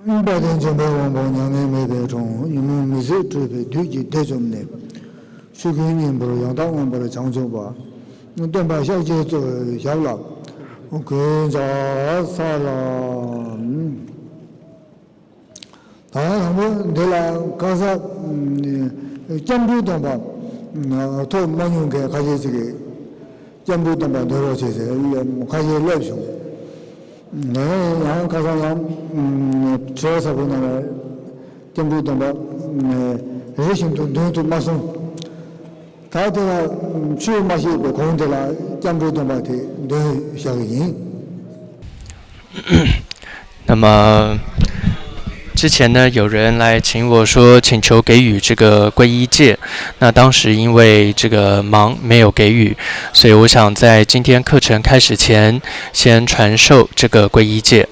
百天准备王宝娘的没别中，因为每次准备对接太重呢，去给你不是让当我把它抢走吧，那等把小姐做小了，我跟着啥了，当然他们对了，刚才江部等吧，头蛮用给开始这个江部等吧，对了，这些也开始来熊。네, 양 가상양 저서 보는 tembu도 뭐 레신도 눈도 마서 다들 추 맛이 공들라 tembu도 뭐데 네 샤기 那么之前呢，有人来请我说，请求给予这个皈依戒。那当时因为这个忙没有给予，所以我想在今天课程开始前，先传授这个皈依戒。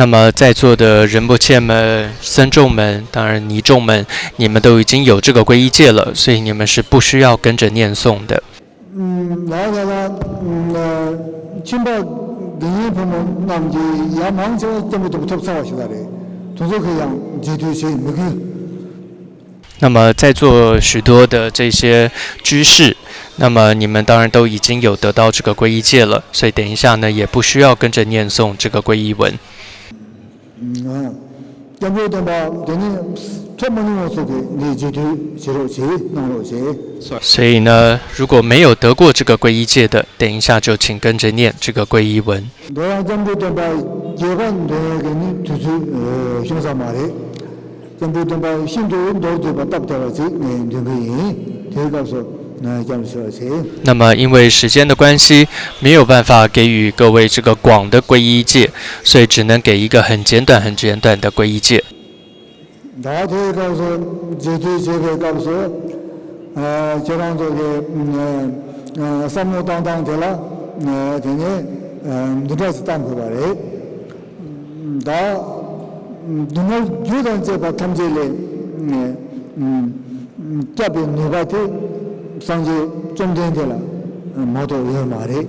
那么在座的仁波切们、僧众们，当然尼众们，你们都已经有这个皈依戒了，所以你们是不需要跟着念诵的。那么在座许多的这些居士，那么你们当然都已经有得到这个皈依戒了，所以等一下呢，也不需要跟着念诵这个皈依文。所以呢，如果没有得过这个皈依戒的，等一下就请跟着念这个皈依文。那么因为时间的关系，没有办法给予各位这个广的皈依戒，所以只能给一个很简短的皈依戒。상지 좀 된데라 모두 왜 말해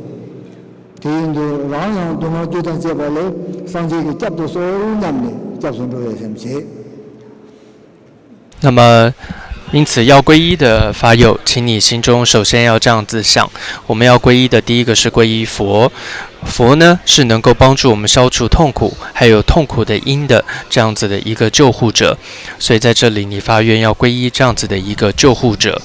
대인도 라양 동아주단 제발에 상지기 잡도 소냠네 잡선도에 셈지 那么因此要皈依的法友，请你心中首先要这样子想，我们要皈依的第一个是皈依佛，佛呢是能够帮助我们消除痛苦还有痛苦的因的这样子的一个救护者，所以在这里你发愿要皈依这样子的一个救护者。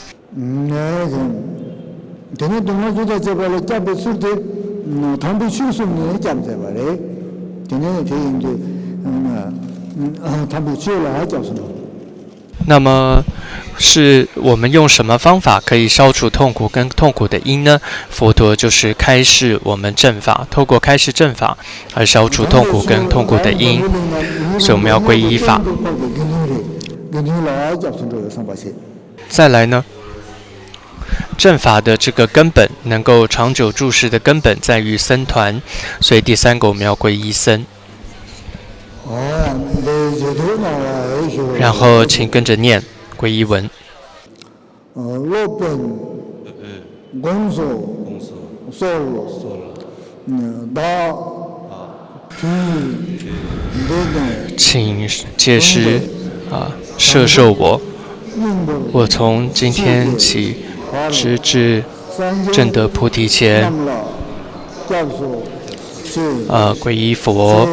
那么是我们用什么方法可以消除痛苦跟痛苦的因呢？佛陀就是开示我们正法，透过开示正法而消除痛苦跟痛苦的因，所以我们要皈依法。再来呢，正法的这个根本，能够长久住世的根本在于僧团，所以第三个我们要皈依僧。然后请跟着念皈依文。请戒师摄受我，我从今天起直至证得菩提前，皈依佛。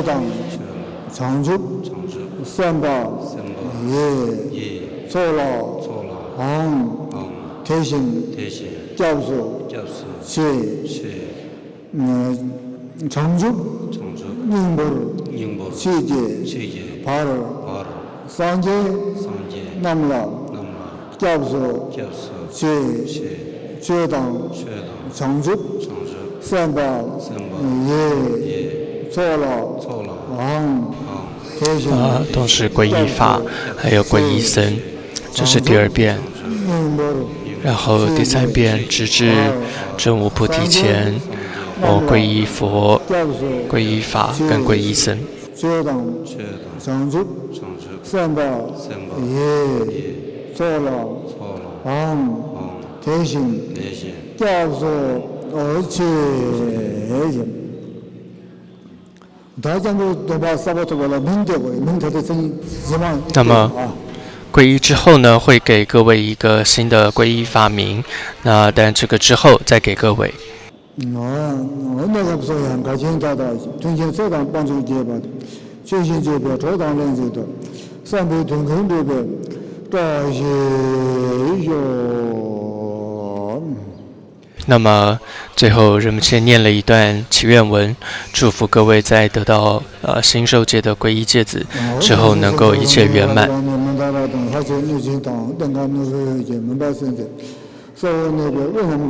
都是皈依法，还有皈依僧，这是第二遍。然后第三遍，直至证悟菩提前，皈依佛、皈依法跟皈依僧。学堂、上主、三宝、业、错了、天性、教授而且大家都把萨巴托巴拉明天的生意希望。那么皈依之后呢，会给各位一个新的皈依法名。那但这个之后再给各位。那个不说呀，感情大的，从前社党帮助结吧，学习这边朝党人这的，三辈同工这边，这些有。那么最后，人们先念了一段祈愿文，祝福各位在得到新受戒的皈依戒子之后，能够一切圆满。所以那个为什么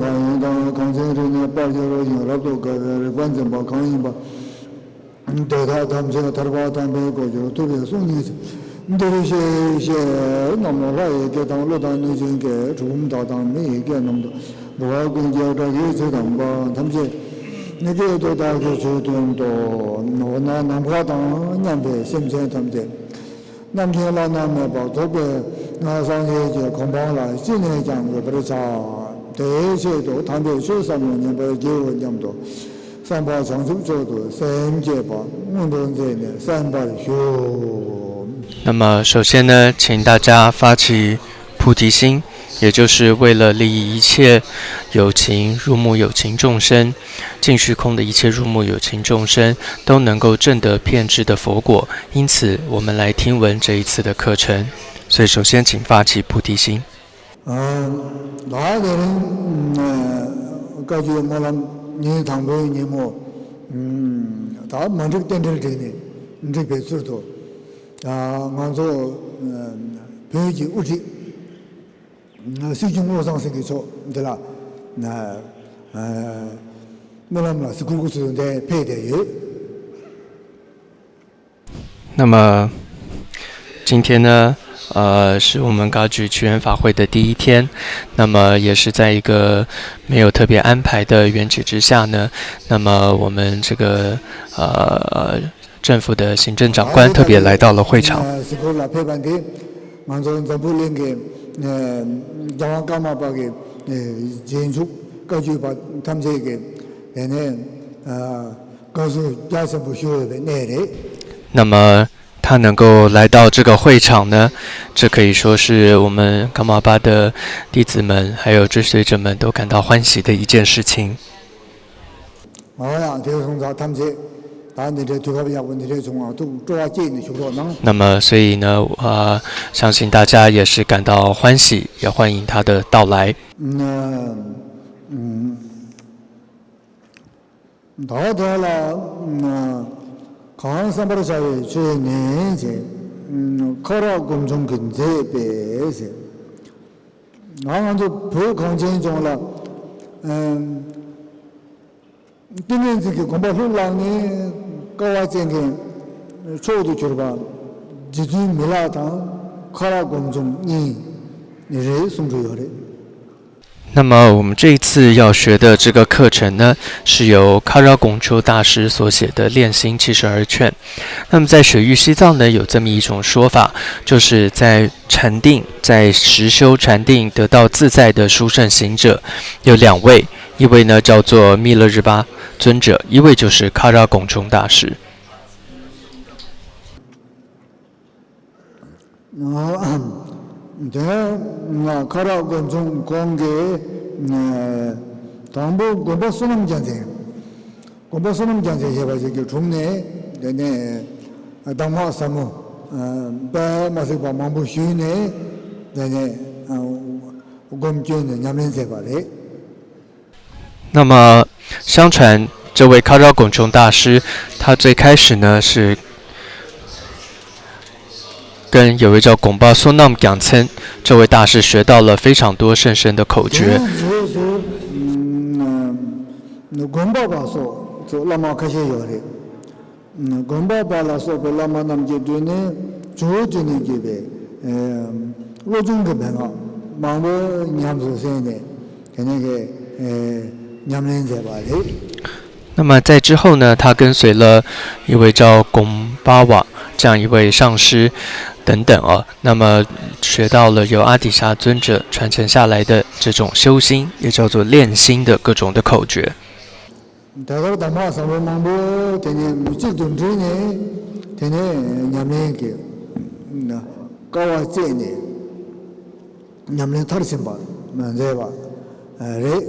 刚才这个八九六零老多个观众吧，抗议吧，对他们这个他把他们过去特别送你，对一些那么来给当老当那些给出门到当没给那么多，我跟着这些这当吧，他们这那个都大概就多，我那不当年辈现在他们这。南天老南面包这边上些就恐怕了，今年讲的不是差，这些都他们学生们年不结婚这么多，三八长寿做多，三节吧，我们这呢三八学。那么首先呢，请大家发起菩提心，也就是为了利益一切有情入目有情众生，尽虚空的一切入目有情众生都能够证得遍知的佛果。因此，我们来听闻这一次的课程。所以，首先请发起菩提心。哪个人感觉我们你堂辈你么他们这个电视这里你这别知道我说别去物质。水军路上是个错，对啦，那是公司的配的有。那么今天呢，是我们高举祈愿法会的第一天，那么也是在一个没有特别安排的缘起之下呢，那么我们这个政府的行政长官特别来到了会场。让干嘛把给建筑根据把他们这个告诉家政部修的内容。那么他能够来到这个会场呢，这可以说是我们伽玛巴的弟子们还有追随者们都感到欢喜的一件事情。这个从他们这。那么，所以呢，相信大家也是感到欢喜，也欢迎他的到来。到达了，康三巴的社会最年轻，考了公众跟这边是，然后就不空间中了，今年这个恐怕后来呢。高这个초도 줄바 지지 밀라다 카라 공중 니你送出有的。那么我们这一次要学的这个课程呢，是由卡拉拱丘大师所写的《炼心72劝》。那么在雪域西藏呢，有这么一种说法，就是在禅定、在实修禅定得到自在的殊胜行者有两位，一位呢叫做密勒日巴尊者，一位就是卡拉拱丘大师。카라 건종 공개 당부 공부 수능 전쟁 해가지고 중내 내내 당마 사무 배마세바 망부 쉬네 내내 공견의 냠렌세바래。那么相传这位卡拉拱丘大师，他最开始呢是跟有位叫贡巴苏纳姆讲称这位大师学到了非常多甚深的口诀。贡巴巴说，就拉玛开始有的，贡巴巴拉说被拉玛那么阶段呢，主就那阶段，我中个朋友，忙我娘子生的，跟那个娘人在吧的。那么在之后呢，他跟随了一位叫贡巴瓦这样一位上师等等哦，那么学到了由阿底峡尊者传承下来的这种修心，也叫做练心的各种的口诀。대가로 담아 사모망보 되네 무직돈 드네 되네 냠네게 나 까와제네 냠네 타르심바 만제바 레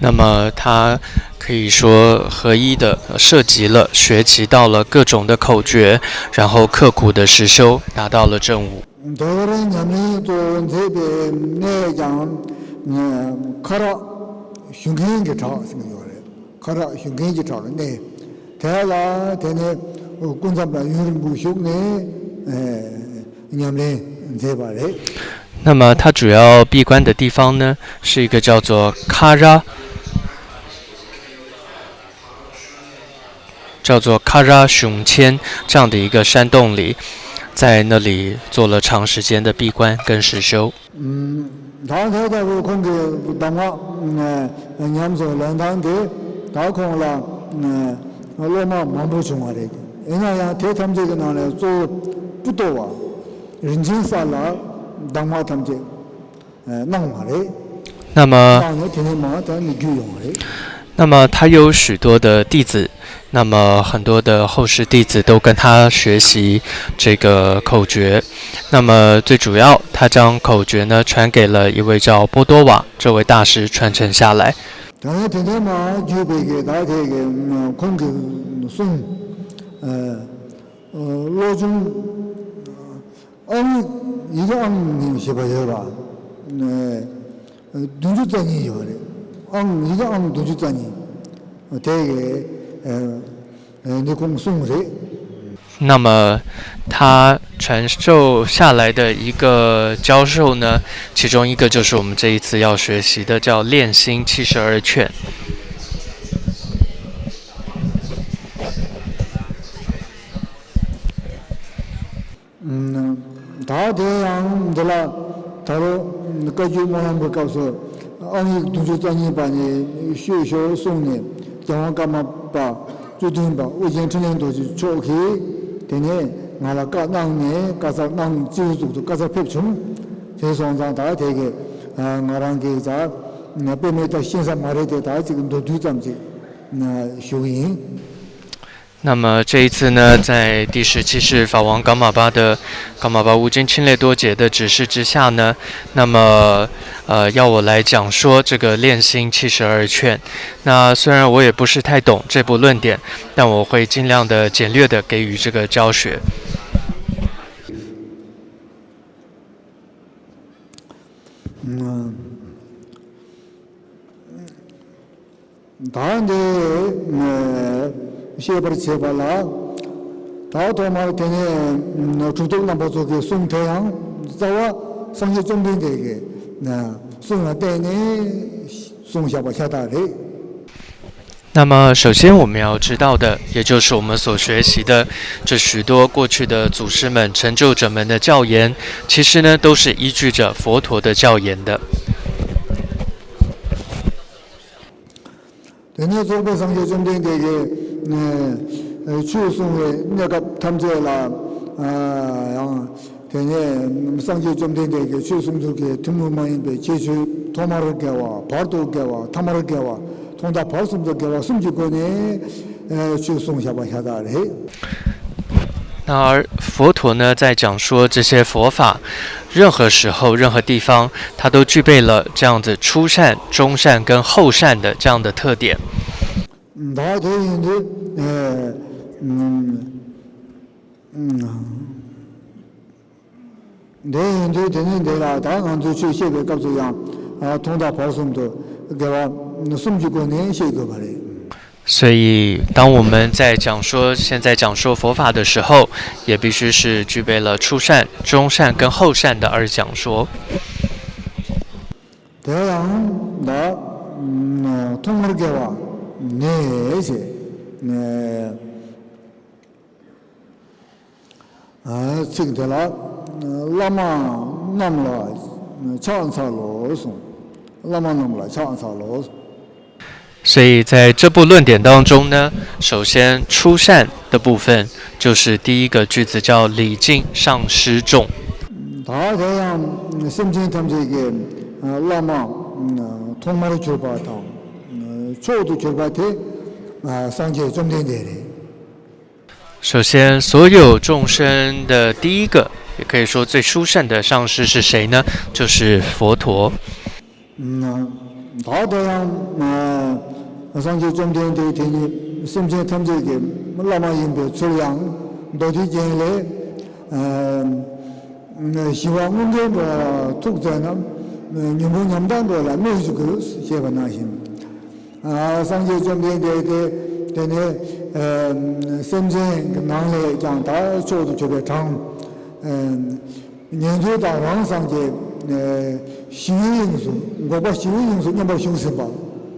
那么他可以说合一的涉及了、学习到了各种的口诀，然后刻苦的实修，达到了正悟。 대가로 냠네 또 제베 내장 카라 흉행게 다 생겨요. 카라 흉행게 다네. 대가 되네 군사바 유림부 흉네 냠네 제바레. 那么它主要闭关的地方呢，是一个叫做卡拉，熊谦这样的一个山洞里，在那里做了长时间的闭关跟实修。다다고 공개 당화 냠소 란당데 다콩라 로마 만보중아래 에나야 대탐제가 나네 조 부도와 린진살라 당화 탐제 낭마래 那么 당에 되네마 당이 규용아래 那么他有许多的弟子，那么很多的后世弟子都跟他学习这个口诀。那么最主要，他将口诀呢传给了一位叫波多瓦这位大师传承下来。 당에 되네마 규베게 다되게 공개 송 로중 아니 이거 안 시바여라 네 누주장이 요래 이거 안 누주장이 되게 니공송래 那么他传授下来的一个教授呢，其中一个就是我们这一次要学习的，叫练心72劝。 다 대양들라 다로 까주 모양 가서 아니 두주장이 바니 쇼쇼 송네 정확하마 바 주든 바 우진 천년도지 초기 되네 나라가 낭네 가서 낭 지우도 가서 폐충 대성장 다 되게 나랑 게자 빼메다 신사 말에 다 지금도 두장지 쇼인 那么这一次呢，在第17世法王噶玛巴的噶玛巴无尽钦列多杰的指示之下呢，那么要我来讲说这个练心72劝。那虽然我也不是太懂这部论点，但我会尽量的简略的给予这个教学。다른데 시에버리 제발라 다도말 되네 주동남 보조게 송태양 자와 성지 좀된데게 나 송아 때네 송샤바 샤다레 那么，首先我们要知道的，也就是我们所学习的这许多过去的祖师们、成就者们的教言，其实呢，都是依据着佛陀的教言的。 되네 조배 성지 좀된데게 추송에 내가 탐제라 되네 성지 좀된데게 추송족에 드무마인데 제주 도마를 개와 바도 개와 타마를 개와 통다 벌숨도 개와 숨지고네 추송샤바 하다래 那而佛陀呢，在讲说这些佛法，任何时候、任何地方，它都具备了这样子初善、中善跟后善的这样的特点。나 되는데 내인데 되는데라 다한도 주시게 갑자기 통다 벌숨도 개와 숨지고네 시도 말해 所以，当我们在现在讲说佛法的时候，也必须是具备了初善、中善跟后善的而讲说。 대양 나 통물개와 네세 네 지금들라 라마 남라 차안사로송 라마 남라 차안사로 所以在这部论点当中呢，首先出善的部分就是第一个句子叫礼敬上师众。 다 대양 심진 탐지게 라마 통마를 줄바다 초도 줄바테 상계 좀 되네. 首先，所有众生的第一个，也可以说最殊胜的上师是谁呢？就是佛陀。 다 대양 상계 좀 되니 심진 탐지게 라마 인베 출양 도디제레希望문제가 독자나 유문염단도라 매주그 제반나신 상제 좀 되네 선생 나래 장다 조도 조배 당 년조다 왕상제 시위인수 고바 시위인수 년바修身바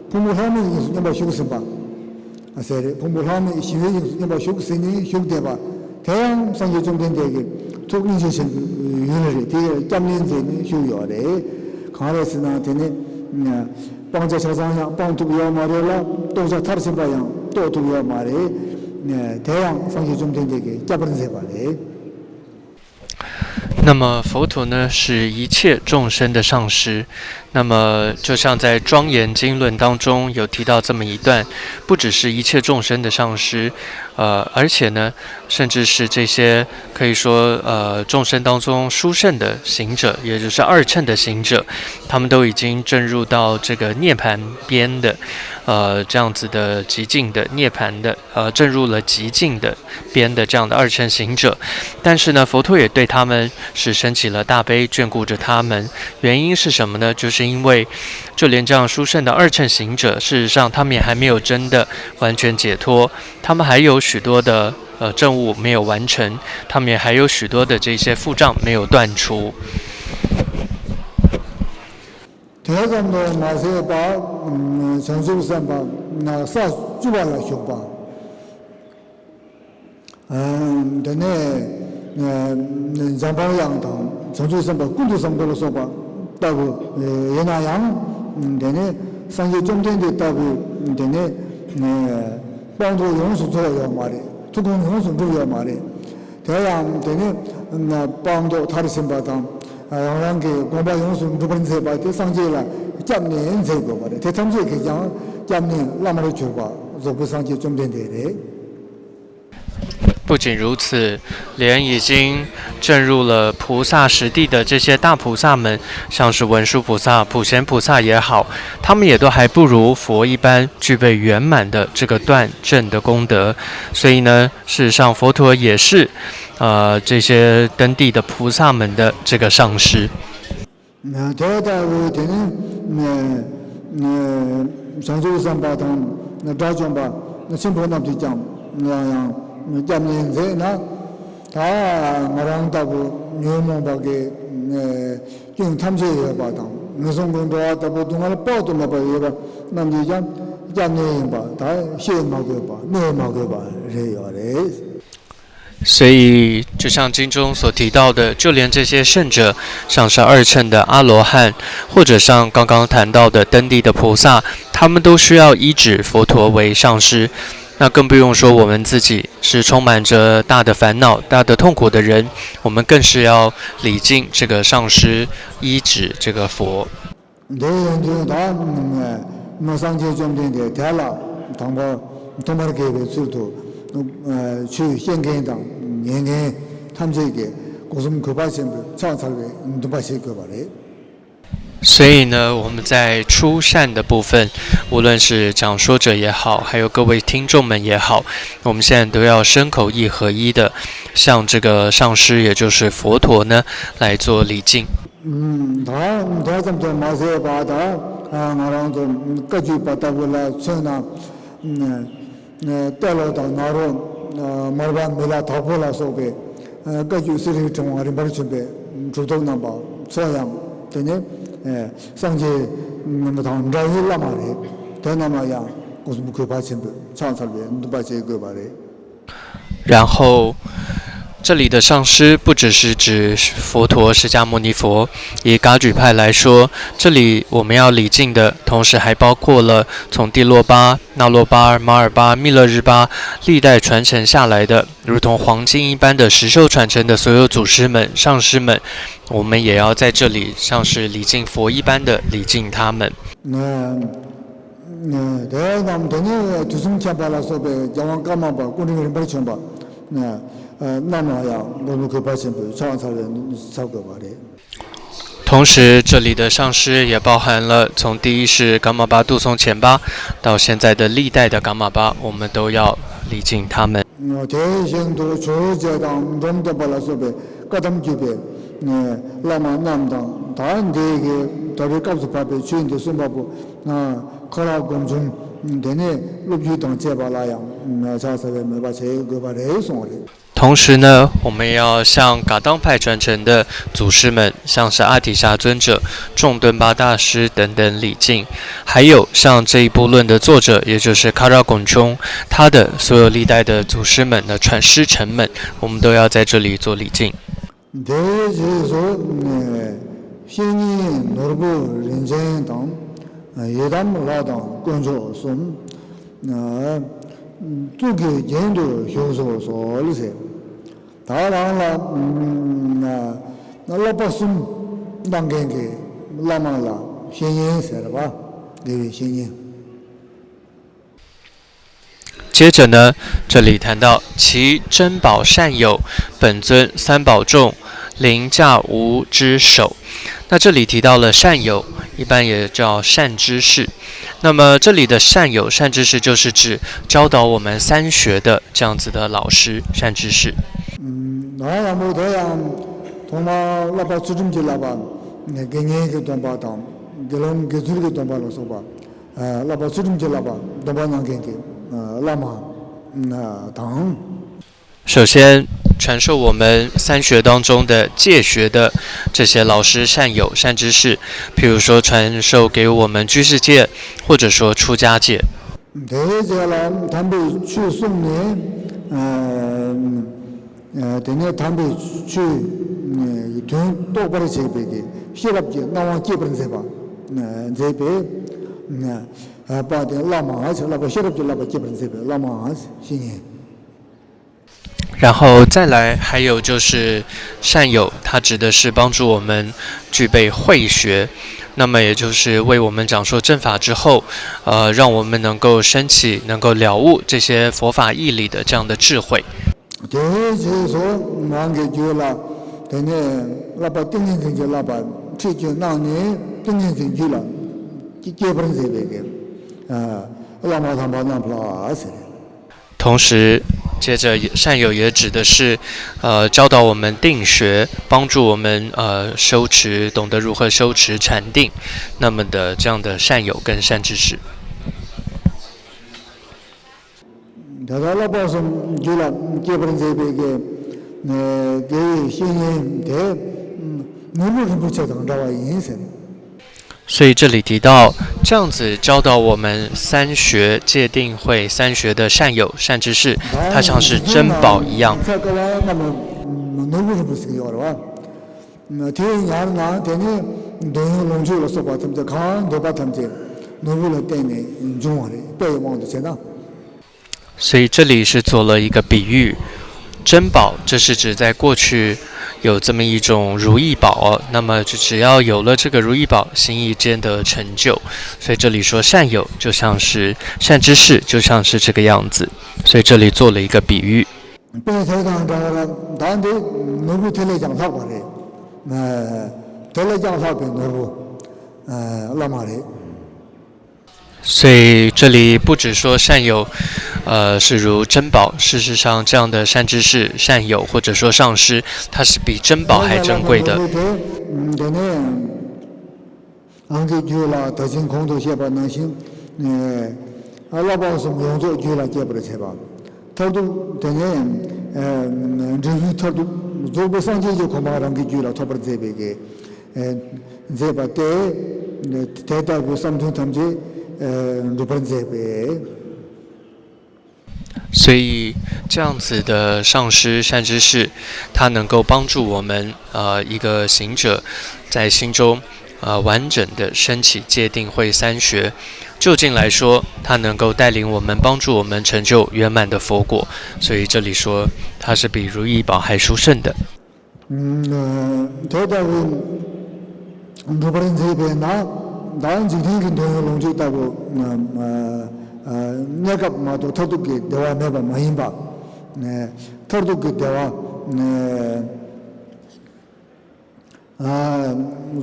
부모하면 인수 년바修身바 아세레 부모하면 시위인수 년바修身이修대바 대양 상제 좀 된대게 투인신신 윤을 뒤에 짬린제는 휴요래 가르스나 되네 방자 사상야 방투비야 말이라 또자 타르신바야 또 투비야 말이 대양 상계 좀 된대게 짜버린세 말이 那么佛陀呢，是一切众生的上师。那么就像在《庄严经论》当中有提到这么一段，不只是一切众生的上师，而且呢，甚至是这些可以说众生当中殊胜的行者，也就是二乘的行者，他们都已经证入到这个涅槃边的，这样子的极境的涅槃的，证入了极境的边的这样的二乘行者。但是呢，佛陀也对他们是升起了大悲，眷顾着他们。原因是什么呢？就是因为就连这样殊胜的二乘行者，事实上他们也还没有真的完全解脱，他们还有许多的证悟没有完成，他们也还有许多的这些腹障没有断除。 대장도 마세바 전수산바 나사 주발라 쇼바 되네 장방양당 전수산바 군두산도로 소바 따고 예나양 되네 상계 좀 된데 따고 되네 방도 용수 줘요 말이 두공 용수 줘요 말이 대양 되네 방도 다르신바당 양랑게 공바 용수 두번째 바데 상제라 잡는 제거 말이 대탐제 그냥 잡는 라마를 줘봐 저부 상제 좀 된대래 不仅如此，连已经证入了菩萨实地的这些大菩萨们，像是文殊菩萨、普贤菩萨也好，他们也都还不如佛一般具备圆满的这个断证的功德。所以呢，事实上佛陀也是，这些登地的菩萨们的这个上师。那这代为的呢，上周三八堂，那大众吧，那新婆那地讲，那样。 잡는 제나 다 나랑다고 녀몽바게 좀 탐지해 봐다 무슨 건도 왔다고 동안 뻗도 못 봐요 남지장 잡는 봐다 시행하고 봐 내하고 봐 그래요. 所以，就像经中所提到的，就连这些圣者，像是二乘的阿罗汉，或者像刚刚谈到的登地的菩萨，他们都需要依止佛陀为上师。 那更不用说我们自己是充满着大的烦恼、大的痛苦的人，我们更是要礼敬这个上师，依止这个佛。所以呢，我们在初善的部分，无论是讲说者也好，还有各位听众们也好，我们现在都要身口意合一的向这个上师，也就是佛陀呢，来做礼敬。상제 당 라일라 말에 대나마야 무슨 그 받침도 찬살에 누바제 그 말에 然后这里的上师不只是指佛陀释迦牟尼佛，以噶举派来说，这里我们要礼敬的，同时还包括了从帝洛巴、那洛巴、马尔巴、密勒日巴历代传承下来的，如同黄金一般的石秀传承的所有祖师们、上师们，我们也要在这里像是礼敬佛一般的礼敬他们。대남 되네 두숨 참발라서 배 자원 까만 봐 꾸리는 걸 좀 봐. 남아야 너무 그 발신 부 차원사를 사고 말해. 同时，这里的上师也包含了从第一世噶玛巴杜松前巴到现在的历代的噶玛巴，我们都要礼敬他们。대신도 조제당 좀더 발라서 배 까담 집에 라마 남당 다른 대게 더를 값을 받을 주인도 숨바고 커라 공중 되네 롭주당 제발라야 자사에 매바 제그 바래 송어리 同时呢，我们要向噶当派传承的祖师们，像是阿底峡尊者、众敦巴大师等等礼敬，还有像这一部论的作者，也就是卡拉贡琼，他的所有历代的祖师们的传师承们，我们都要在这里做礼敬。 대제소 신이 노르부 린젠당 예담라당 건조솜 두개 연도 효소소 리세 다라라 나라바숨 당겐게 라마라 신인세르바 네 신인 接着呢，这里谈到其珍宝善友，本尊三宝众，凌驾无之首。那这里提到了善友，一般也叫善知识。那么这里的善友、善知识，就是指教导我们三学的这样子的老师、善知识。나야 뭐 대양 도마 라바 주름질 라바 갱행게 돈바담 결혼 개줄게 돈바로서 봐 라바 주름질 라바 돈바난 갱게 라마 당 首先，传授我们三学当中的戒学的这些老师、善友、善知识，譬如说传授给我们居士戒，或者说出家戒。 대제람 담배 추송네 대네 담배 추돈 똑바로 제베게 시럽게 나와 제번 세바 제베 아빠데 라마 하슬라바 시럽게 라바 제번 세베 라마 신이 然后再来，还有就是善友，它指的是帮助我们具备慧学，那么也就是为我们讲述正法之后，让我们能够升起、能够了悟这些佛法义理的这样的智慧。 대제소 망게 줄라 대네 라바 띵인생 라바 최저 나네 띵인생 줄라 제번 세베게 라마 담바나 플라스 同时，接着善友也指的是，教导我们定学，帮助我们修持，懂得如何修持禅定，那么的这样的善友跟善知识。 다달라바서 줄라 제번 세베게 게 신인 대 누구를 붙여서 나와 인생 所以这里提到这样子教导我们三学戒定慧三学的善友善知识，它像是珍宝一样。 所以这里是做了一个比喻，珍宝这是指在过去有这么一种如意宝，那么就只要有了这个如意宝，心意间的成就。所以这里说善友就像是善知识，就像是这个样子。所以这里做了一个比喻。 所以这里不只说善友，是如珍宝。事实上，这样的善知识、善友或者说上师，它是比珍宝还珍贵的。所以这样子的上师善知识，它能够帮助我们一个行者在心中完整的升起戒定慧三学。就近来说，它能够带领我们，帮助我们成就圆满的佛果。所以这里说它是比如意宝还殊胜的。다른 지리긴 동요롱 있다고 내가 마도 터득게 대화 내가 많이 봐. 네. 터득게 대화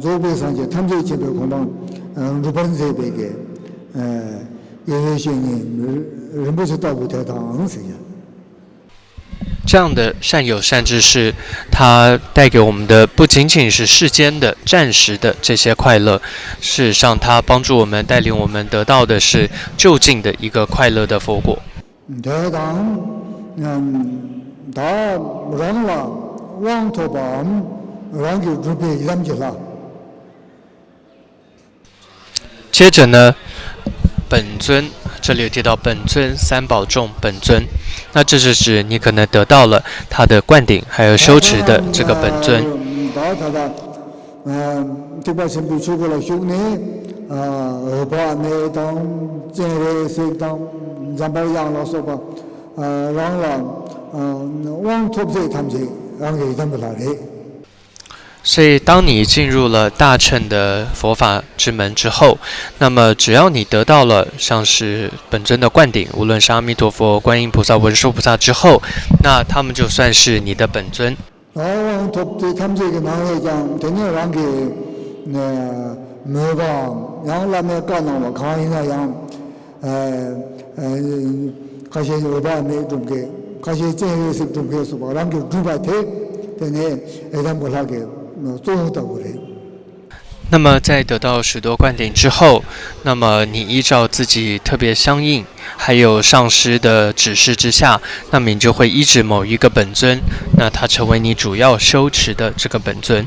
조배에서 이제 탐지 집에 공방 루바른 세배게 예외신이 림보셨다고 대당하세요. 这样的善友善知识，它带给我们的不仅仅是世间的暂时的这些快乐，事实上，它帮助我们，带领我们得到的是就近的一个快乐的佛果。接着呢，本尊。这里有提到本尊三宝众本尊，那这是指你可能得到了他的灌顶，还有修持的这个本尊。所以当你进入了大乘的佛法之门之后，那么只要你得到了像是本尊的灌顶，无论是阿弥陀佛、观音菩萨、文殊菩萨之后，那他们就算是你的本尊。那么在得到许多灌顶之后，那么你依照自己特别相应，还有上师的指示之下，那么你就会依止某一个本尊，那它成为你主要修持的这个本尊。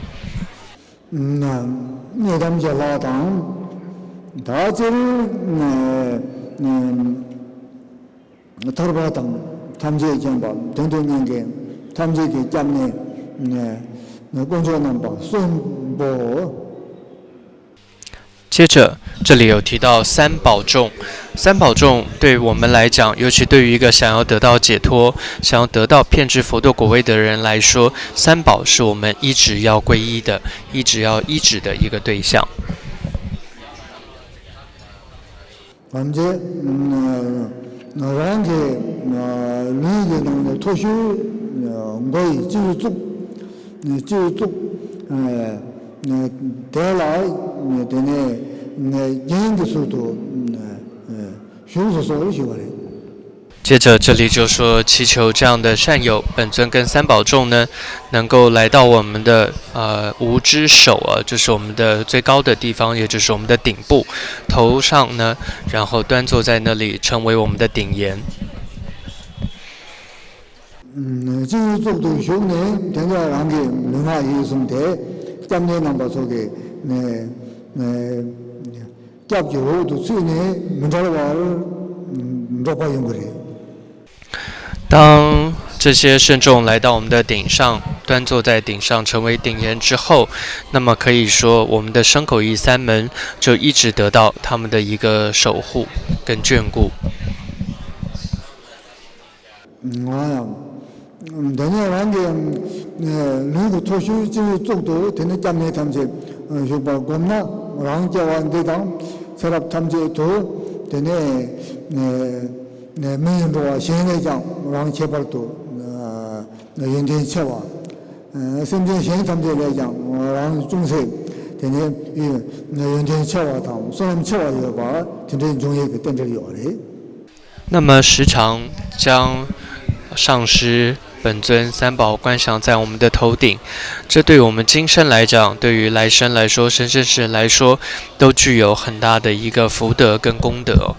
接着，这里有提到三宝众。三宝众对我们来讲，尤其对于一个想要得到解脱、想要得到遍知佛道果位的人来说，三宝是我们一直要皈依的、一直要依止的一个对象。接着这里就说，祈求这样的善友本尊跟三宝众呢，能够来到我们的无知首就是我们的最高的地方，也就是我们的顶部头上呢，然后端坐在那里，成为我们的顶檐。当这些圣众来到我们的顶上，端坐在顶上，成为顶檐之后，那么可以说，我们的身口意三门就一直得到他们的一个守护跟眷顾。那么时常将上师本尊三宝观想在我们的头顶，这对我们今生来讲，对于来生来说，生生世来说，都具有很大的一个福德跟功德。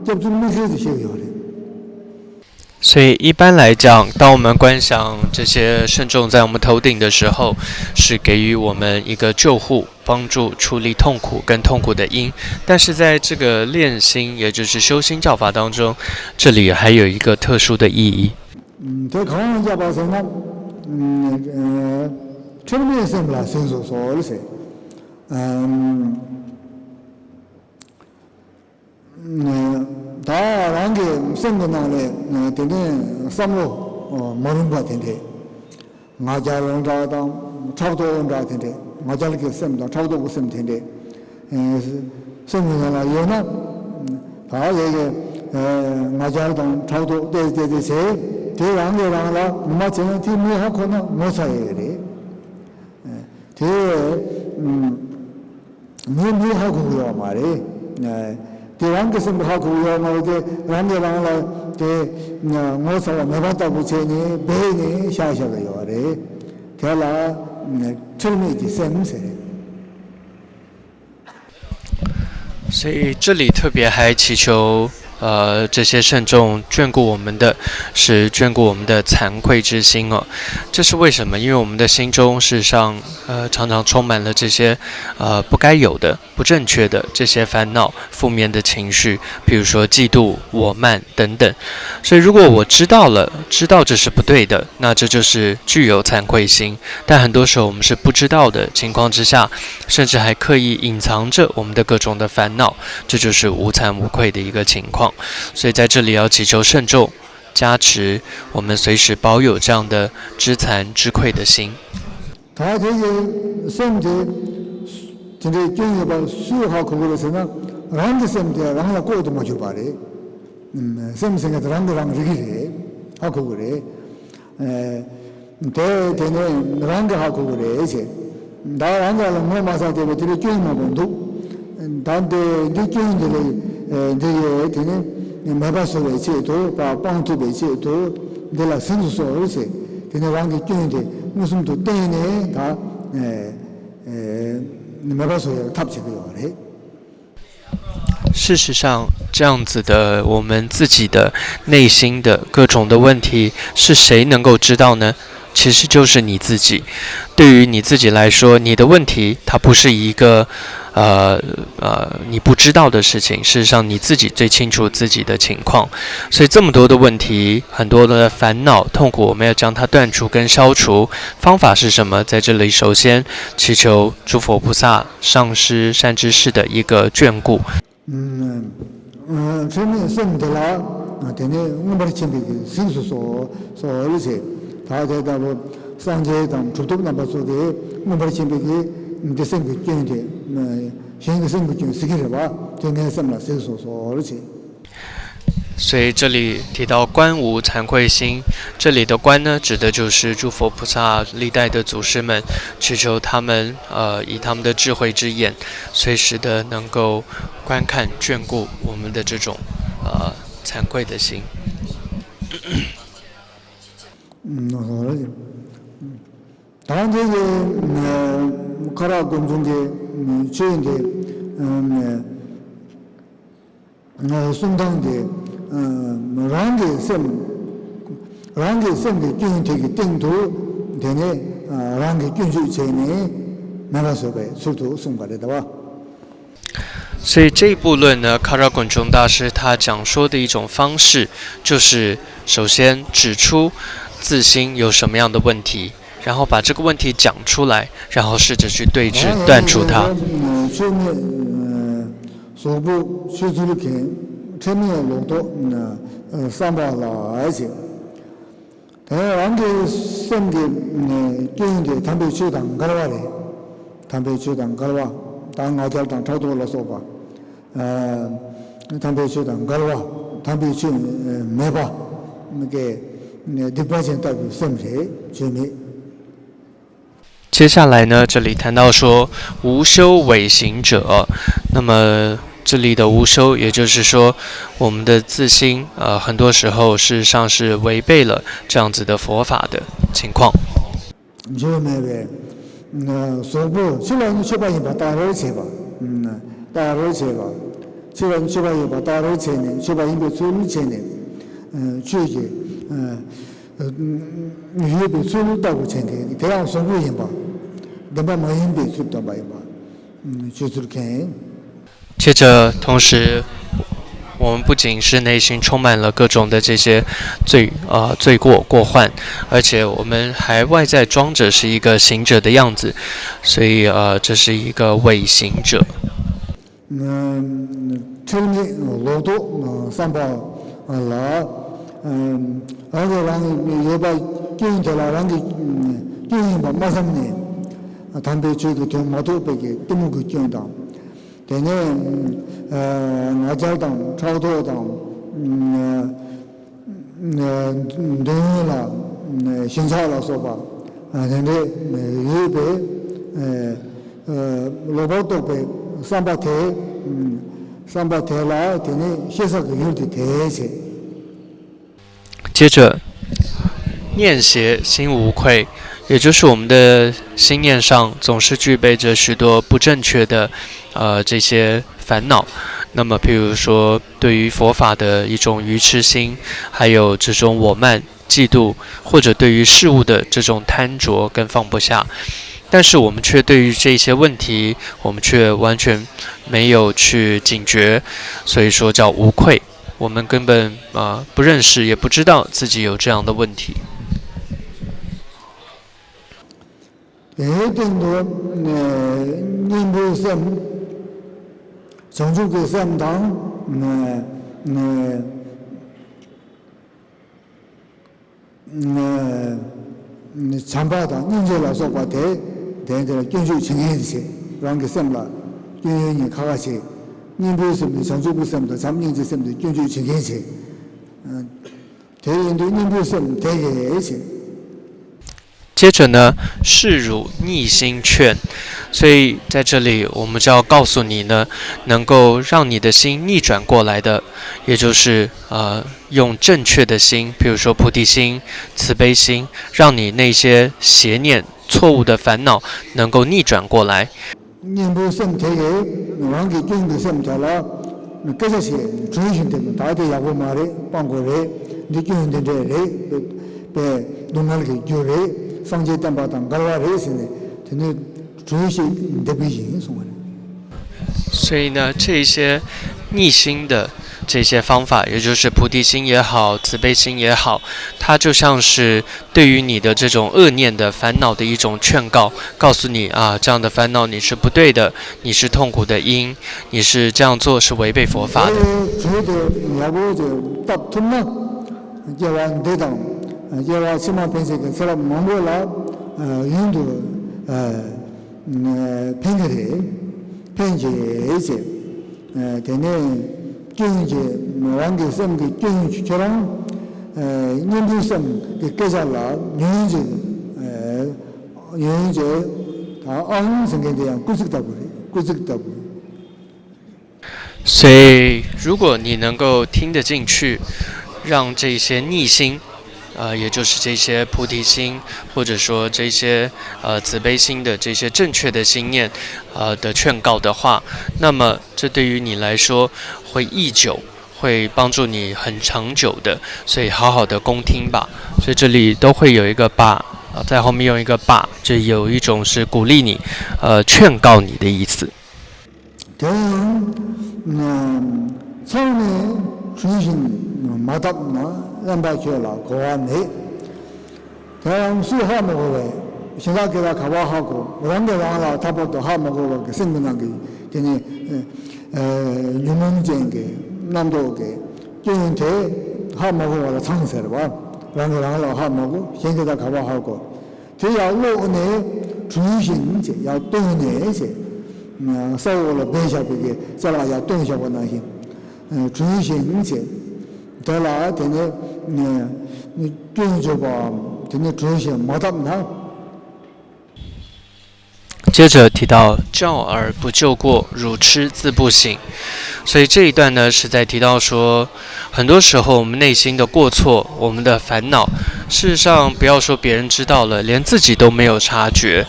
接触没事就写有的。所以一般来讲，当我们观想这些圣众在我们头顶的时候，是给予我们一个救护，帮助处理痛苦跟痛苦的因。但是在这个练心，也就是修心教法当中，这里还有一个特殊的意义。在考上家把什么，全面性不啦，senso说的是，다 랑게 생각나네 되네 삼로 모르는 것 같은데 맞아요 라다 차도 라던데 맞아게 셈다 차도 무슨 텐데 생각나 요나 다 얘게 맞아요 차도 되제 대랑게랑라 맞는 팀이 하고는 못 사야래 대 뭐 하고요 말이 대왕께 생각하고 요마게 랑게랑라 대 모사가 매봤다 부채니 배니 샤샤가요 아래 대라 철미지 셈세 所以这里特别还祈求这些圣众眷顾我们的是眷顾我们的惭愧之心哦。这是为什么？因为我们的心中事实上常常充满了这些不该有的、不正确的这些烦恼、负面的情绪，比如说嫉妒、我慢等等。所以如果我知道这是不对的，那这就是具有惭愧心。但很多时候我们是不知道的情况之下，甚至还刻意隐藏着我们的各种的烦恼，这就是无惭无愧的一个情况。所以在这里要祈求圣众加持我们随时保有这样的知惭知愧的心。他这个身体现在经验把需好可的是呢，让的身体让他过得嘛就罢了，身体个让的让这个的，好可的，对呢，让的好可的一些，当然了，我马上就这个经验嘛不多，但对这经验的。这个天天没把所谓解脱，把帮助被解脱，对了，甚至说而且，天天让给军的，为什么都等呢？他没把所谓他不这个样的。事实上，这样子的我们自己的内心的各种的问题，是谁能够知道呢？其实就是你自己。对于你自己来说，你的问题它不是一个你不知道的事情，事实上你自己最清楚自己的情况。所以这么多的问题，很多的烦恼痛苦，我们要将它断除跟消除。方法是什么？在这里首先祈求诸佛菩萨、上师、善知识的一个眷顾。前面生的啦，天天我们前面新说而且。他在那个上街当主动那么说的，我们前面的你的生活经验的，现在生活经验是个什么？今天什么是说而且。所以这里提到观无惭愧心，这里的观呢，指的就是诸佛菩萨历代的祖师们，祈求他们以他们的智慧之眼，随时的能够观看眷顾我们的这种惭愧的心。다른 게 가라 공중에 주인데 순당데 랑게 셈데 주인되게 땡도 되네 랑게 준주 제네 나가서 배 술도 송가래다 와 所以这一部论呢，卡拉滚中大师他讲说的一种方式，就是首先指出自心有什么样的问题，然后把这个问题讲出来，然后试着去对治断除它。接下来呢，这里谈到说无修伪行者，那么这里的无修，也就是说我们的自心很多时候事实上是违背了这样子的佛法的情况。choba yoba daru chene, choba imbe sulu chene, chuji, yuebe sulu dagu chene, 대양 송구 임바, 내가 뭐 임be sul다 바이바, 주술케.接着，同时，我们不仅是内心充满了各种的这些罪过过患，而且我们还外在装着是一个行者的样子，所以这是一个伪行者。처음에 로도 삼바 라 아게랑 예바 끼인데라랑 끼인 뭐 마삼네 담배 주고 좀 모두 베게 뜨문 그 끼인다 되네 나자당 차도당 네라 신사라 소바 근데 예베 로봇도 삼바테 삼바테라 되네 시사가 유리 대세 接着，念邪心无愧，也就是我们的心念上总是具备着许多不正确的这些烦恼。那么，譬如说对于佛法的一种愚痴心，还有这种我慢、嫉妒，或者对于事物的这种贪着跟放不下。但是我们却对于这些问题，我们却完全没有去警觉，所以说叫无愧。我们根本不认识，也不知道自己有这样的问题。참바다 인제라서 과대 대대로 견주 증해지세 랑게 셈라 윤윤이 가가시 님부스미 정주부스미도 잠닝지스미도 견주 증해지 대인도 님부스미 대게지 接着呢，是汝逆心劝，所以在这里我们就要告诉你呢，能够让你的心逆转过来的，也就是用正确的心，比如说菩提心、慈悲心，让你那些邪念、错误的烦恼能够逆转过来。念不生대게 랑게 견주 셈달라 그것이 중심되면 다들 야고 말에 방고래 느끼는데 배 동날게 교래 상제 담바당 갈와레스네 되는 중심 대비인 송원 所以呢，这些逆心的这些方法，也就是菩提心也好，慈悲心也好，它就像是对于你的这种恶念的烦恼的一种劝告，告诉你这样的烦恼你是不对的，你是痛苦的因，你是这样做是违背佛法的。제가 심한 pensi게 사람 몸을라 윤도 팽거리 팽지에서 되네 경제 왕게 섬게 경주처럼 인도섬 깨달라 윤제 다 언성에 대한 꾸직다고 所以，如果你能够听得进去，让这些逆心。也就是这些菩提心，或者说这些慈悲心的这些正确的心念的劝告的话，那么这对于你来说会益久，会帮助你很长久的，所以好好的恭听吧。所以这里都会有一个吧，在后面用一个吧，就有一种是鼓励你，劝告你的意思。처음에 중심 마답나 연바키라 고안네 대왕 수하먹어래 생각해라 가와하고 원래랑 타보도 하먹어가 생각나게 되니 유명쟁게 남도게 경인대 하먹어라 창세를 봐 원래랑 하먹고 생각해라 가와하고 대야로네 중심제 야 동네제 서울로 배샤비게 살아야 동샤고 나히 중심제得了，你对着吧，中心没得那。接着提到教而不救过，汝痴自不醒。所以这一段呢，是在提到说，很多时候我们内心的过错，我们的烦恼，事实上不要说别人知道了，连自己都没有察觉。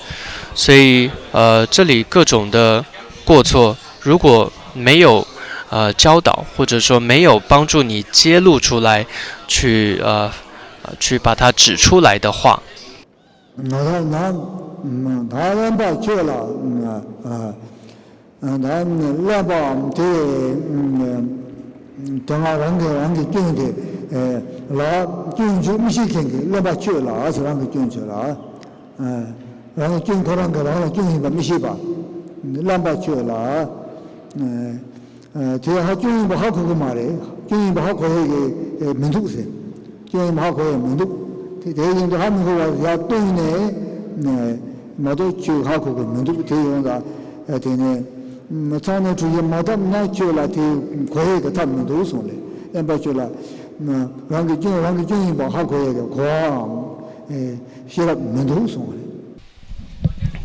所以这里各种的过错，如果没有教导，或者说没有帮助你揭露出来，去把它指出来的话，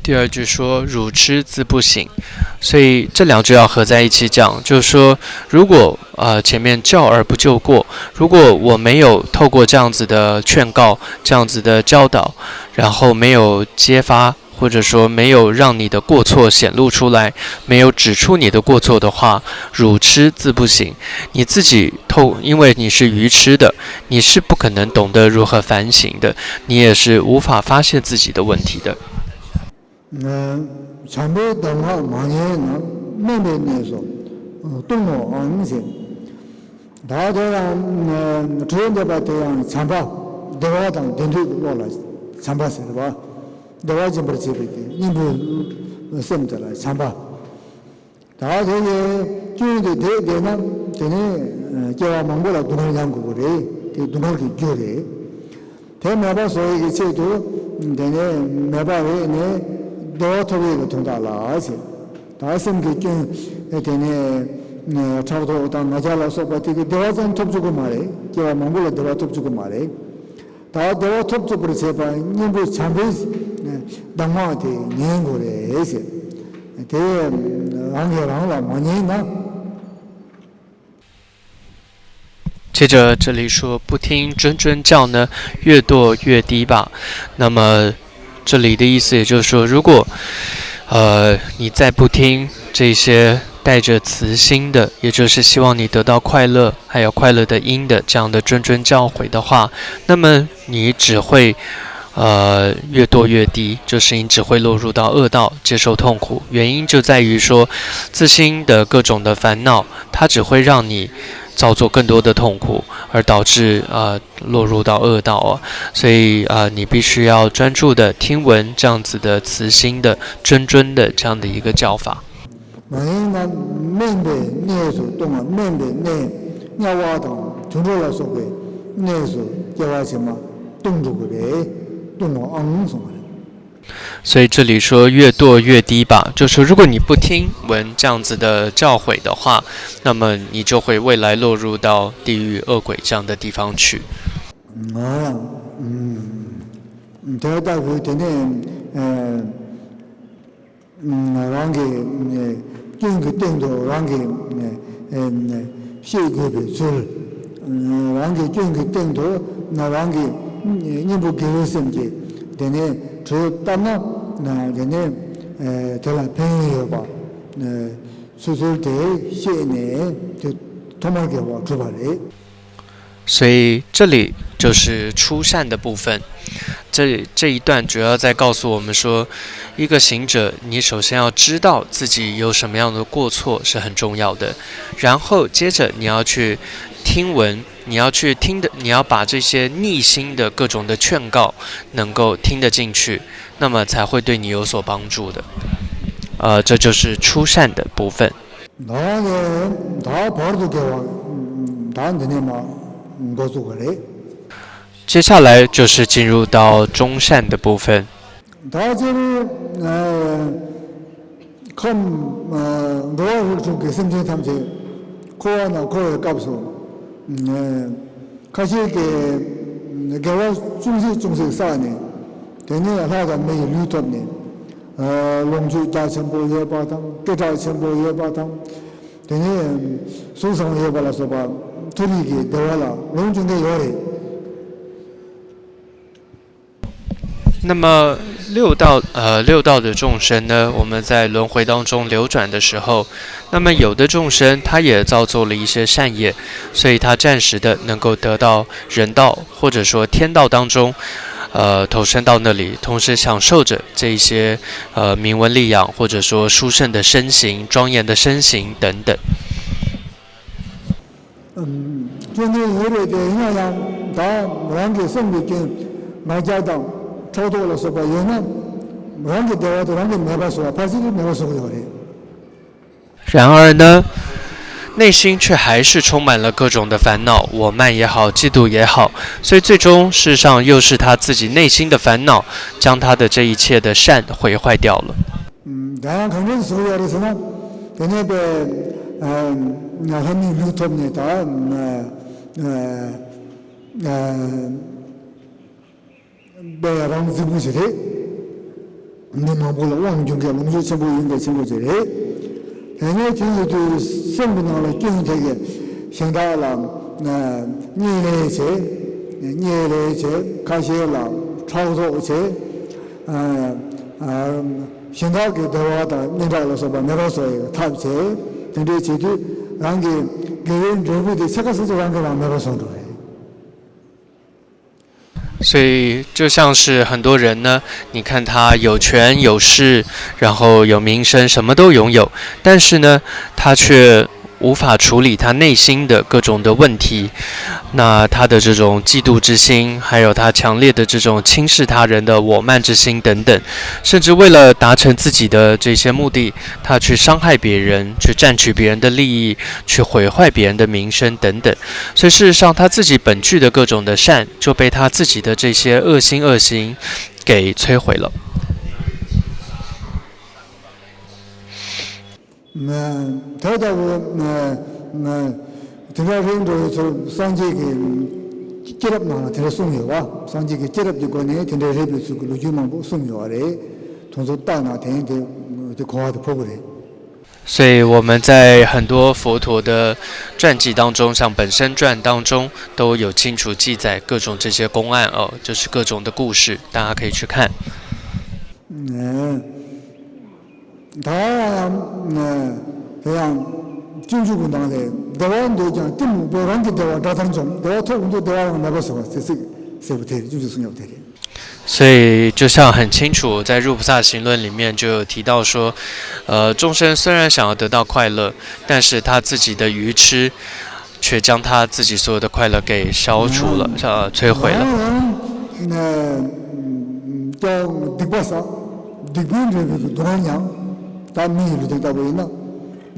第二句说汝痴自不省，所以这两句要合在一起讲，就是说，如果前面教而不救过，如果我没有透过这样子的劝告、这样子的教导，然后没有揭发，或者说没有让你的过错显露出来，没有指出你的过错的话，汝痴自不省，你自己因为你是愚痴的，你是不可能懂得如何反省的，你也是无法发现自己的问题的。참배 동화 망해는 매매내서 동호 안세 다들 좋은데 봤대요 참바 대화당 된도 올라 참바서 봐 대화 좀 버티게 인부 셈더라 참바 다들 주인데 대대나 되네 제가 망보라 돈을 양고 그래 돈을 줘래 대매봐서 이게 제도 되네 매봐에 대화 토비가 통달라 하지 다음 그 되네 차도 다 나자라서 버티게 대화 좀 톱주고 말해 제가 망보라 대화 톱주고 말해 다 대화 톱주고 제발 인부 참배 당마한테 년고래 해서 대 안개랑라 많이나 接着这里说不听谆谆教呢，越堕越低吧。那么这里的意思也就是说，如果你再不听这些带着慈心的，也就是希望你得到快乐还有快乐的因的这样的谆谆教诲的话，那么你只会越堕越低，就是你只会落入到恶道，接受痛苦。原因就在于说，自心的各种的烦恼，它只会让你造作更多的痛苦，而导致落入到恶道哦。所以你必须要专注的听闻这样子的慈心的谆谆的这样的一个教法。所以这里说越堕越低吧，就是如果你不听闻这样子的教诲的话，那么你就会未来落入到地狱恶鬼这样的地方去。所以这里就是初善的部分。这一段主要在告诉我们说，一个行者，你首先要知道自己有什么样的过错是很重要的，然后接着你要去听闻，你要把这些逆心的各种的劝告能够听得进去，那么才会对你有所帮助的。这就是初善的部分。接下来就是进入到中善的部分。那么六道的众生呢，我们在轮回当中流转的时候，那么有的众生他也造作了一些善业，所以他暂时的能够得到人道或者说天道当中，投身到那里，同时享受着这一些名闻利养或者说殊胜的身形、庄严的身形等等。今天有的那样，他让给生命跟马家当超多了说吧，有那让给대화도让给没法说，怕是没法说有的。然而呢，内心却还是充满了各种的烦恼，我慢也好，嫉妒也好，所以最终事实上又是他自己内心的烦恼，将他的这一切的善毁坏掉了。다양한 강연 소리에서는 걔네들 하미 루톱니다. 배랑 지부지리 니마볼 왕중계 몽주 전부 인데 전부지리 걔네 진짜도 생분하는 경제에 상당한 니네제 가시라 차우도제现在给的话的，你知道说吧，那个说他这，但是其实让给人社会的这个事情让给让那个说的。所以就像是很多人呢，你看他有权有势，然后有名声，什么都拥有，但是呢，他却无法处理他内心的各种的问题，那他的这种嫉妒之心，还有他强烈的这种轻视他人的我慢之心等等，甚至为了达成自己的这些目的，他去伤害别人，去占取别人的利益，去毁坏别人的名声等等。所以事实上，他自己本具的各种的善，就被他自己的这些恶行给摧毁了。대다고 상제기 찌럽나 대다 송여와 상제기 찌럽지고네 대다 레비스 그 루주만부 송여와래 동서 따나 대인데 저 고아도 보고래 所以我们在很多佛陀的传记当中，像本身传当中，都有清楚记载各种这些公案哦，就是各种的故事，大家可以去看。그냥 진주군당에 대화도 좀 뜸 보란게 대화 다른 좀 대화 토군도 대화랑 나가서 세부터 주주승용 되게 所以就像很清楚，在《入菩萨行论》里面就有提到说，众生虽然想要得到快乐，但是他自己的愚痴，却将他自己所有的快乐给消除了，摧毁了。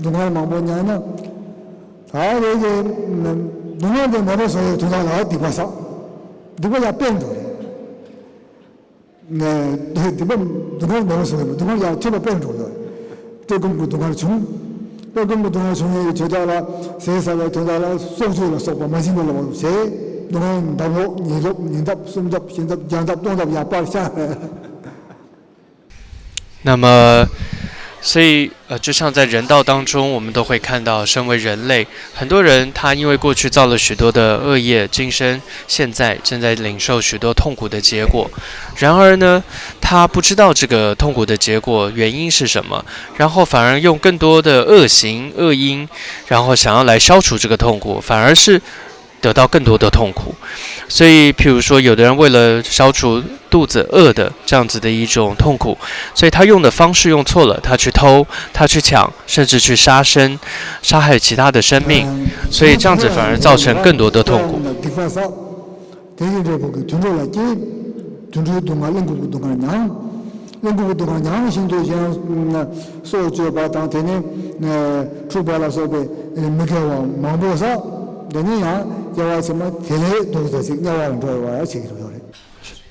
동안 뭐냐나 다 이게 동안에 멀어서 도달아 디바사 디바야 뺀도 네 디바 동안 멀어서 동안 야 티바 뺀도 조금 동안 중 조금 동안 중에 저자라 세상에 도달아 소주로 쏘고 마시면로 세 동안 다고 니답 숨답 신답 장답 동답 야빠샤 那么所以就像在人道当中，我们都会看到，身为人类，很多人他因为过去造了许多的恶业，今生现在正在领受许多痛苦的结果。然而呢，他不知道这个痛苦的结果原因是什么，然后反而用更多的恶行、恶因，然后想要来消除这个痛苦，反而是得到更多的痛苦。所以譬如说，有的人为了消除肚子饿的这样子的一种痛苦，所以他用的方式用错了，他去偷，他去抢，甚至去杀生，杀害其他的生命，所以这样子反而造成更多的痛苦。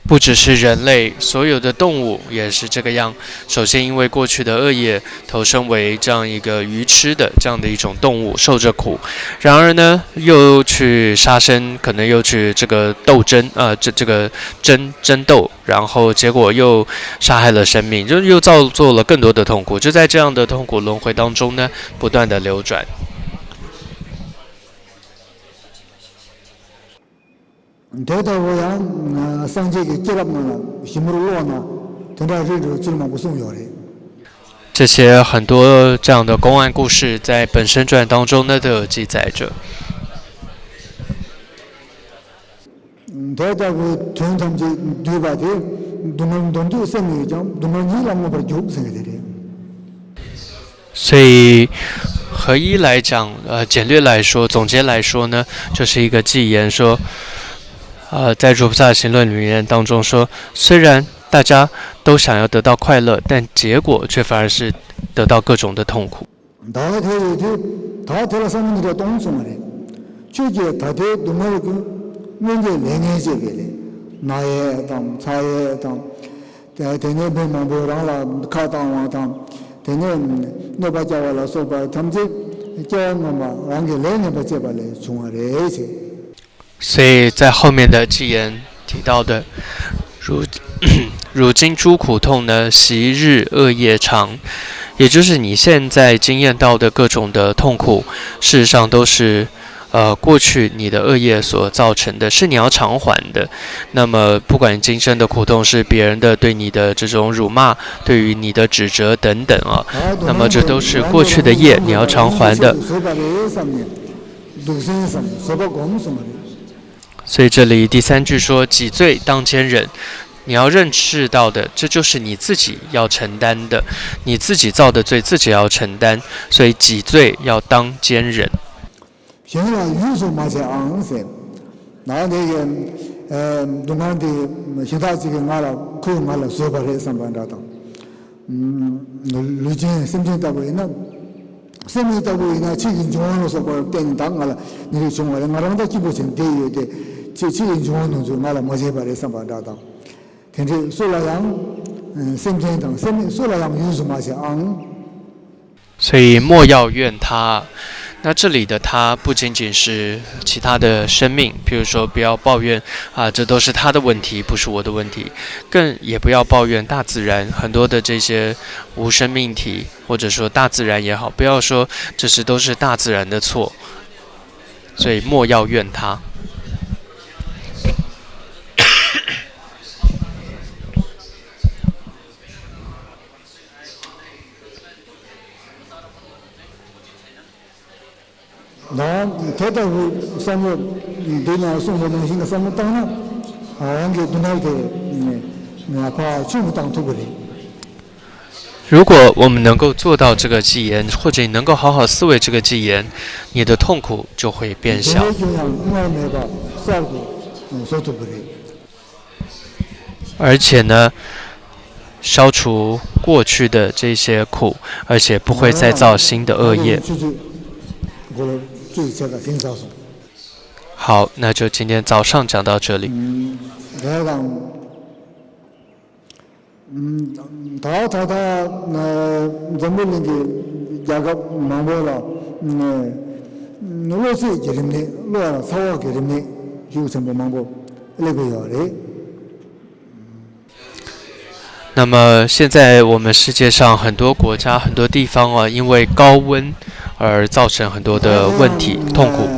不只是人类，所有的动物也是这个样。首先，因为过去的恶业，投生为这样一个愚痴的这样的一种动物，受着苦。然而呢，又去杀生，可能又去这个斗争，这个争斗，然后结果又杀害了生命，就又造作了更多的痛苦。就在这样的痛苦轮回当中呢，不断的流转。대다고야 상제기 찌랍나 힘으로 오나 等到这就最嘛不送药的。这些很多这样的公案故事，在本身传当中呢都有记载着。대다고 전탐지 뒤바디 동동도 생이죠. 동동이랑 뭐 죽생이들이. 所以合一来讲，简略来说，总结来说呢，就是一个偈言说，在《菩萨行论》里面当中说，虽然大家都想要得到快乐，但结果却反而是得到各种的痛苦。所以在后面的偈言提到的，如今诸苦痛呢，昔日恶业长，也就是你现在经验到的各种的痛苦，事实上都是过去你的恶业所造成的，是你要偿还的。那么不管今生的苦痛是别人的对你的这种辱骂，对于你的指责等等啊，那么这都是过去的业，你要偿还的。所以这里第三句说，己罪当坚忍。你要认识到的，这就是你自己要承担的，你自己造的罪自己要承担，所以己罪要当坚忍。现在有时候嘛是昂些，那个东岸的现在这个俺了，可能俺了说白了上班着当，如今深圳到位那，深圳到位那，最近中央说白电当俺了，你的中央俺让他基本上都有的，最近中央弄就俺了没些白的上班着当，但是说那样，深圳当说那样有时候嘛是昂，所以莫要怨他。那这里的他不仅仅是其他的生命，譬如说不要抱怨这都是他的问题，不是我的问题，更也不要抱怨大自然很多的这些无生命体，或者说大自然也好，不要说这都是大自然的错，所以莫要怨他。那대다고 사무 되나 송보는 신가 사무 땅나 안게 도나게 아파 충분 땅 두고리 如果我们能够做到这个偈言，或者你能够好好思维这个偈言，你的痛苦就会变小。而且呢，消除过去的这些苦，而且不会再造新的恶业。好，那就今天早上讲到这里。那么现在我们世界上很多国家、很多地方啊，因为高温而造成很多的问题、痛苦。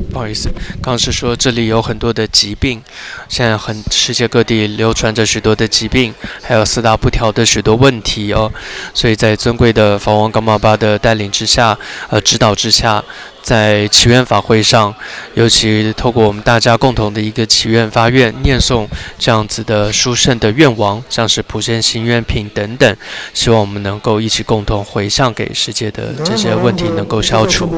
不好意思，刚是说这里有很多的疾病，现在世界各地流传着许多的疾病，还有四大不调的许多问题哦。所以在尊贵的法王噶玛巴的带领之下，指导之下，在祈愿法会上，尤其透过我们大家共同的一个祈愿发愿、念诵这样子的殊胜的愿王，像是普贤行愿品等等，希望我们能够一起共同回向给世界的这些问题能够消除。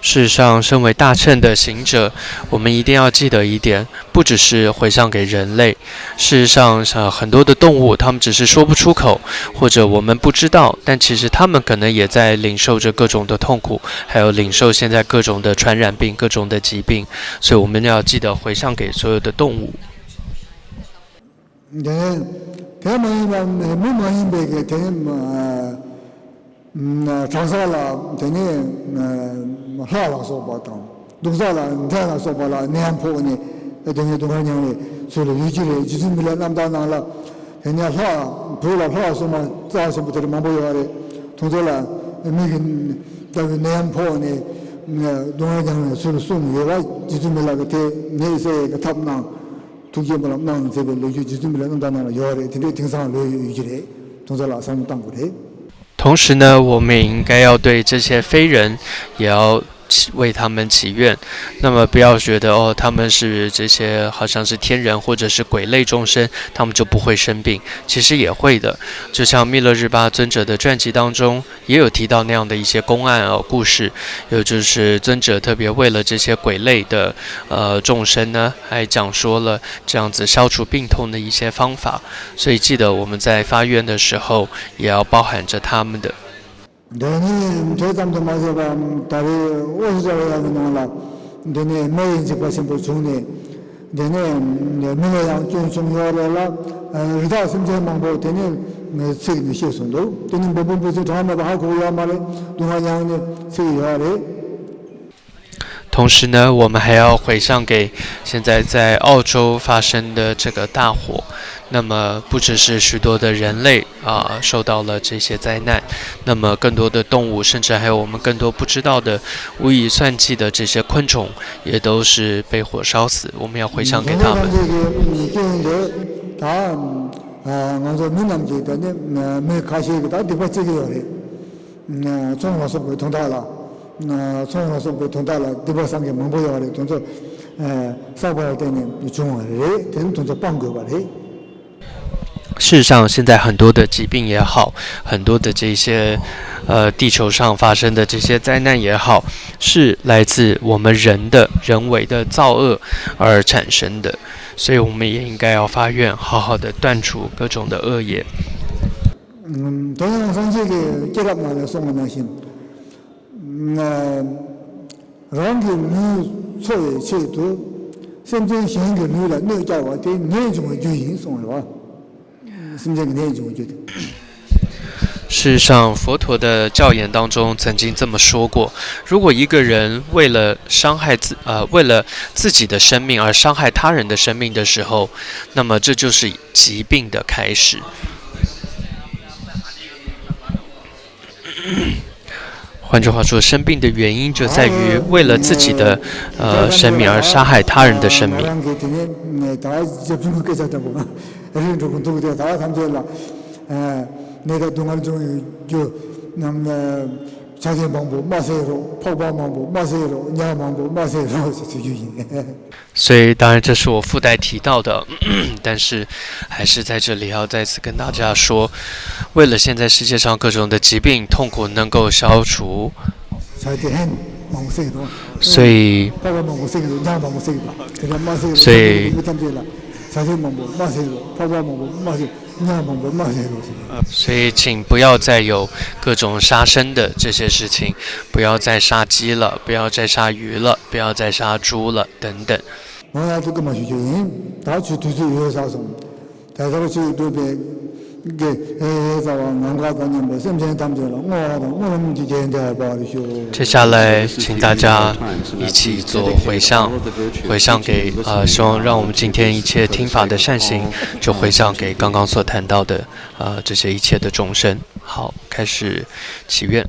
事实上，身为大乘的行者，我们一定要记得一点，不只是回向给人类。事实上，很多的动物，它们只是说不出口，或者我们不知道，但其实它们可能也在领受着各种的痛苦，还有领受现在各种的传染病、各种的疾病。所以，我们要记得回向给所有的动物。 되는 대만이만 무만인 베게 되는 장사라 되는 하라서 봤다. 동사라 대라서 봐라 내한포니 되는 동안에 소리 유지를 지진밀 남다나라 그냥 화 불라 화서만 자서부터 만보여래 동절라 미긴 다그 내한포니 동안에 소리 송 예와 지진밀라게 내세 그 탑나 두개만 나는 제가 로주 지진밀 남다나라 요래 되게 등상 로 유지래 동절라 상무 땅고래 同时呢，我们也应该要对这些非人也要为他们祈愿。那么不要觉得哦，他们是这些好像是天人或者是鬼类众生，他们就不会生病。其实也会的，就像密勒日巴尊者的传记当中也有提到那样的一些公案故事，有就是尊者特别为了这些鬼类的众生呢，还讲说了这样子消除病痛的一些方法。所以记得我们在发愿的时候，也要包含着他们的。 내니 대담도 맞아봐 다리 오시자고 나라 내니 매일 집에서 뭐 중에 내니 내가 좀 중요하라 의사 심재만 보 되니 내 책임이 실수도 되니 부분부터 다음에 하고 야 말에 동안양이 세요래 同时呢，我们还要回向给现在在澳洲发生的这个大火。那么，不只是许多的人类受到了这些灾难，那么更多的动物，甚至还有我们更多不知道的无以算计的这些昆虫，也都是被火烧死。我们要回向给他们。 총화서 보통달라 디버상게 망보여래 동서 사고할 때는 중앙에 된 동서 방거 말해 事实上，现在很多的疾病也好，很多的这些地球上发生的这些灾难也好，是来自我们人为的造恶而产生的，所以我们也应该要发愿，好好的断除各种的恶业。동양상세계 깨닫나를 송원하신 랑기 무 소의 체도 심정 현기 누라 내자와 대 내중의 주인 송을와 심정 내중의 주 事实上，佛陀的教言当中曾经这么说过：如果一个人为了为了自己的生命而伤害他人的生命的时候，那么这就是疾病的开始。换句话说，生病的原因就在于为了自己的生命而杀害他人的生命。 내가 동안 중에 자기 방법 마세로 포바 방법 마세로 냐 방법 마세로 주의 所以，当然这是我附带提到的，但是还是在这里要再次跟大家说，为了现在世界上各种的疾病痛苦能够消除，所以。 所以，请不要再有各种杀生的这些事情，不要再杀鸡了，不要再杀鱼了，不要再杀猪了，等等。 接下来，请大家一起做回向，回向给希望让我们今天一切听法的善行，就回向给刚刚所谈到的这些一切的众生。好，开始祈愿。